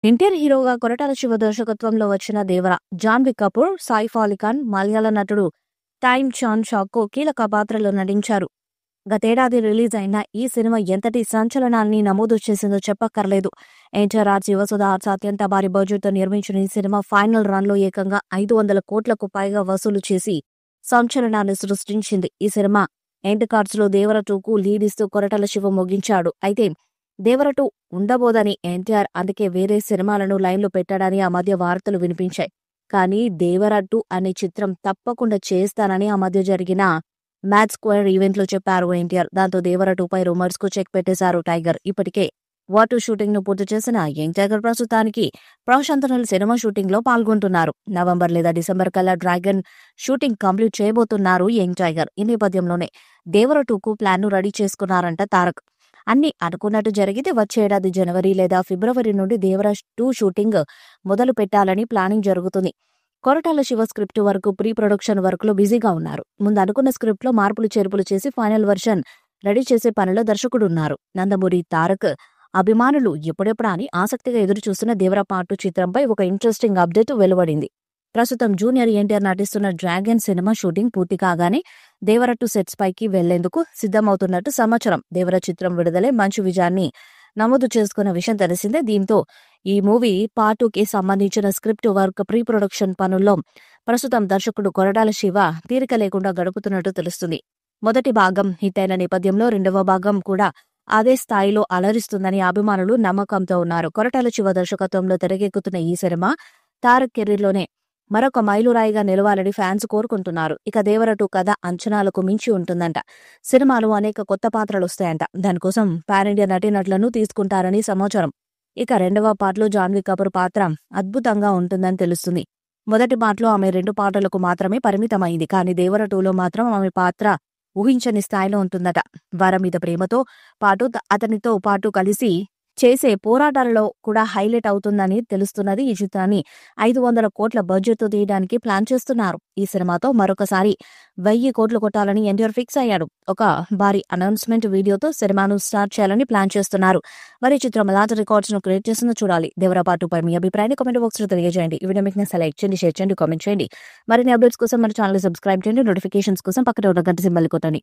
ఎన్టీఆర్ హీరోగా కొరటాల శివ దర్శకత్వంలో వచ్చిన దేవర, జాన్వీ కపూర్, సైఫ్ అలీ ఖాన్, మలయాళ నటుడు టైమ్ చాన్ షాకో కీలక పాత్రలో నటించారు. గతేడాది రిలీజ్ అయిన ఈ సినిమా ఎంతటి సంచలనాన్ని నమోదు చేసిందో చెప్పక్కర్లేదు. ఎన్టీఆర్, శివసుధ ఆర్ట్స్ అత్యంత భారీ బడ్జెట్తో నిర్మించిన ఈ సినిమా ఫైనల్ రన్లో ఏకంగా 500 కోట్లకు పైగా వసూలు చేసి సంచలనాన్ని సృష్టించింది. ఈ సినిమా ఎండ్ కార్డ్స్లో దేవర 2కు లీడ్ ఇస్తూ కొరటాల శివ ముగించాడు. అయితే దేవర 2 ఉండబోదని ఎన్టీఆర్ అందుకే వేరే సినిమాలను లైన్లో పెట్టాడని ఆ మధ్య వార్తలు వినిపించాయి. కానీ దేవర 2 అనే చిత్రం తప్పకుండా చేస్తానని ఆ మధ్య జరిగిన మ్యాచ్ స్క్వేర్ ఈవెంట్లో చెప్పారు ఎన్టీఆర్. దాంతో దేవర 2పై రూమర్స్ కు చెక్ పెట్టేశారు టైగర్. ఇప్పటికే వార్ 2 షూటింగ్ ను పూర్తి చేసిన యంగ్ టైగర్ ప్రస్తుతానికి ప్రశాంతనల్ సినిమా షూటింగ్ లో పాల్గొంటున్నారు. నవంబర్ లేదా డిసెంబర్ కల్లా డ్రాగన్ షూటింగ్ కంప్లీట్ చేయబోతున్నారు యంగ్ టైగర్. ఈ నేపథ్యంలోనే దేవర 2కు ప్లాన్ ను రెడీ చేసుకున్నారంట తారక్. అన్ని అనుకున్నట్టు జరిగితే వచ్చే ఏడాది జనవరి లేదా ఫిబ్రవరి నుండి దేవర 2 షూటింగ్ మొదలు పెట్టాలని ప్లానింగ్ జరుగుతుంది. కొరటాల శివ స్క్రిప్ట్ వరకు ప్రీ ప్రొడక్షన్ వర్క్ లో బిజీగా ఉన్నారు. ముందు అనుకున్న స్క్రిప్ట్ లో మార్పులు చేర్పులు చేసి ఫైనల్ వర్షన్ రెడీ చేసే పనిలో దర్శకుడున్నారు. నందమూరి తారక్ అభిమానులు ఎప్పుడెప్పుడా అని ఆసక్తిగా ఎదురు చూస్తున్న దేవర పార్ట్ 2 చిత్రంపై ఒక ఇంట్రెస్టింగ్ అప్డేట్ వెలువడింది. ప్రస్తుతం జూనియర్ ఎన్టీఆర్ నటిస్తున్న డ్రాగన్ సినిమా షూటింగ్ పూర్తి కాగానే దేవర 2 సెట్స్ పైకి వెళ్లేందుకు సిద్ధమవుతున్నట్టు సమాచారం. దేవర చిత్రం విడుదలై మంచి విజయాన్ని నమోదు చేసుకున్న విషయం తెలిసిందే. దీంతో ఈ మూవీ పార్ట్ 2కి సంబంధించిన స్క్రిప్ట్ వర్క్ ప్రీ ప్రొడక్షన్ పనుల్లో ప్రస్తుతం దర్శకుడు కొరటాల శివ తీరిక లేకుండా గడుపుతున్నట్టు తెలుస్తుంది. మొదటి భాగం హిట్ అయిన నేపథ్యంలో రెండవ భాగం కూడా అదే స్థాయిలో అలరిస్తుందని అభిమానులు నమ్మకంతో ఉన్నారు. కొరటాల శివ దర్శకత్వంలో తెరకెక్కుతున్న ఈ సినిమా తారక్ కెరీర్లోనే మరొక మైలురాయిగా నిలవాలని ఫ్యాన్స్ కోరుకుంటున్నారు. ఇక దేవర 2 కథ అంచనాలకు మించి ఉంటుందంట. సినిమాలో అనేక కొత్త పాత్రలు వస్తాయంట. దానికోసం పాన్ ఇండియా నటీనటులను తీసుకుంటారని సమాచారం. ఇక రెండవ పార్ట్లో జాన్వీ కపూర్ పాత్ర అద్భుతంగా ఉంటుందని తెలుస్తుంది. మొదటి పార్ట్లో ఆమె 2 పాటలకు మాత్రమే పరిమితమైంది. కానీ దేవర 2లో మాత్రం ఆమె పాత్ర ఊహించని స్థాయిలో ఉంటుందట. వారి మీద ప్రేమతో పాటు అతనితో పాటు కలిసి చేసే పోరాటాలలో కూడా హైలైట్ అవుతుందని తెలుస్తున్నది. ఈ చిత్రాన్ని 500 కోట్ల బడ్జెట్తో తీయడానికి ప్లాన్ చేస్తున్నారు. ఈ సినిమాతో మరొకసారి 1000 కోట్లు కొట్టాలని ఎన్టీఆర్ ఫిక్స్ అయ్యాడు. ఒక భారీ అనౌన్స్మెంట్ వీడియోతో సినిమాను స్టార్ట్ చేయాలని ప్లాన్ చేస్తున్నారు. మరి ఈ చిత్రం ఎలాంటి రికార్డ్స్ ను క్రియేట్ చేస్తుందో చూడాలి. దేవర పార్ట్ 2పై మీ అభిప్రాయాన్ని కామెంట్ బాక్స్ లో తెలియజేయండి. ఈ వీడియో మీకు లైక్ చేయండి, షేర్ చేయండి, కామెంట్ చేయండి. మరిన్ని అప్డేట్స్ కోసం మన ఛానల్ సబ్స్క్రైబ్ చేయండి. నోటిఫికేషన్స్ కోసం పక్కన ఉన్న గంట సింబల్ కొట్టండి.